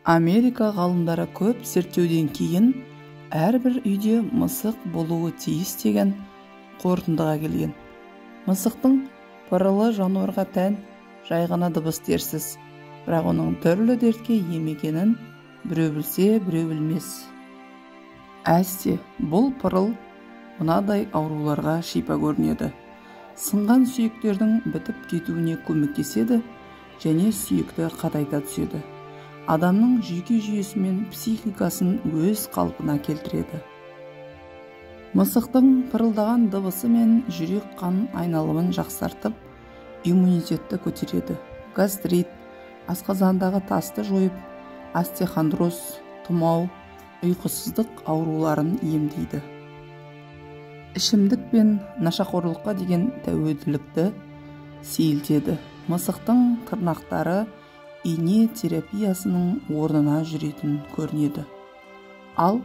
Америка ғалымдары көп зерттеуден кейін әрбір үйде мысық болуы тиіс деген қорытындыға келген. Мысықтың пырылы жануарға тән жай ғана дыбыс дерсіз, бірақ оның түрлі дертке ем екенін біреу білсе, біреу білмес. Әсте бұл пырыл мынадай ауруларға шипа көрінеді. Сынған сүйектердің бітіп кетуіне көмектеседі және сүйекті қатайта түседі. Адамның жүйке жүйесі мен психикасын өз қалпына келтіреді. Мысықтың пырылдаған дыбысы мен жүрек қан айналымын жақсартып, иммунитетті көтереді. Гастрит, асқазандағы тасты жойып, остеохондроз, тұмау, ұйқысыздық ауруларын емдейді. Ішімдік пен нашақорлыққа деген тәуелділікті сейілтеді. Мысықтың тырнақтары ине терапиясының орнына жүретін көрінеді. Ал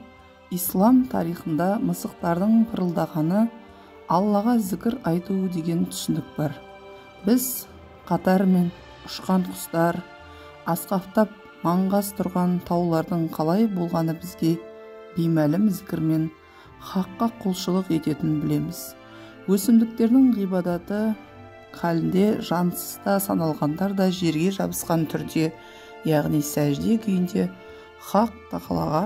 ислам тарихында мысықтардың пырылдағаны Аллаға зікір айту деген түсінік бар. Біз қатарымен ұшқан құстар, асқақтап маңғаз тұрған таулардың қалай болғаны бізге беймәлім зікірмен хаққа құлшылық ететінін білеміз. Өсімдіктердің ғибадаты халінде жансызда саналғандар да жерге жабысқан түрде, яғни сәжде күйінде хақ тағалаға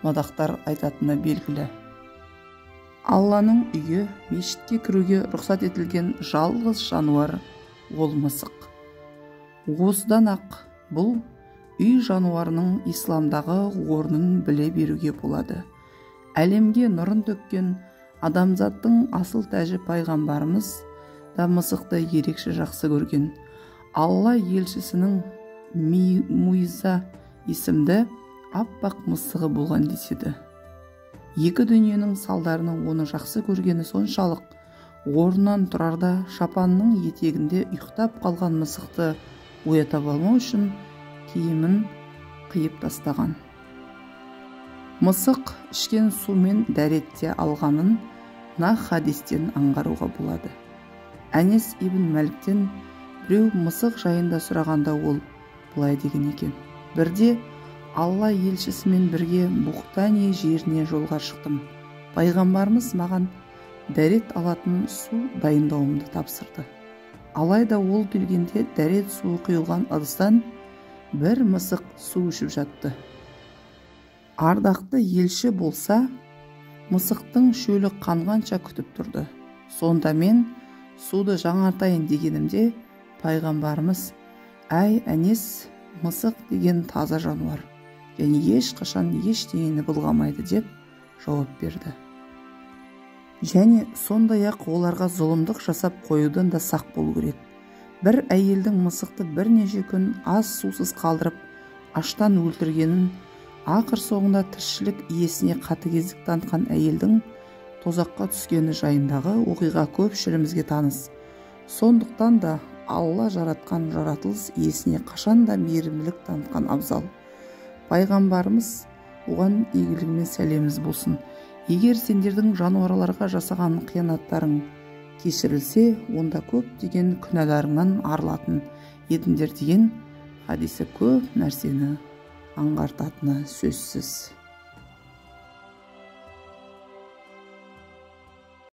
мадақтар айтатыны белгілі. Алланың үйі, мешітке кіруге рұқсат етілген жалғыз жануар ол мысық. Осыдан ақ бұл үй жануарының исламдағы орнын біле беруге болады. Әлемге нұрын төккен адамзаттың асыл тәжі пайғамбарымыз да мысықты ерекше жақсы көрген. Алла елшісінің Муиза есімді аппақ мысығы болған деседі. Екі дүниенің салдарының оны жақсы көргені соншалық, орнынан тұрарда шапанның етегінде ұйықтап қалған мысықты оята алмау үшін киімін қиып тастаған. Мысық ішкен сумен дәретте алғанын мына хадистен аңғаруға болады. Әнес ибн Мәліктен біреу мысық жайында сұрағанда ол былай деген екен: бірде Алла елшісімен бірге Бұқтани жеріне жолға шықтым. Пайғамбарымыз маған дәрет алатын су дайындауымды тапсырды. Алайда ол келгенде дәрет суы құйылған ыдыстан бір мысық су ішіп жатты. Ардақты елші болса, мысықтың шөлі қанғанша күтіп тұрды. Сонда мен суды жаңартайын дегенімде, пайғамбарымыз: әй Әнес, мысық деген таза жануар және ешқашан ештеңені былғамайды деп жауап берді. Және сондай-ақ оларға зұлымдық жасап қоюдан да сақ болу керек. Бір әйелдің мысықты бірнеше күн аз сусыз қалдырып, аштан өлтіргенін, ақыр соңында тіршілік иесіне қатыгездік танытқан әйелдің тозаққа түскені жайындағы оқиға көпшілігімізге таныс. Сондықтан да Алла жаратқан жаратылыс иесіне қашанда мейірімділік танытқан абзал. Пайғамбарымыз оған игілігімен сәлеміміз болсын. Егер сендердің жануарларға жасаған қиянаттарың кешірілсе, онда көптеген күнәларыңнан арылатын едіңдер деген хадисі көп нәрсені аңғартатыны сөзсіз.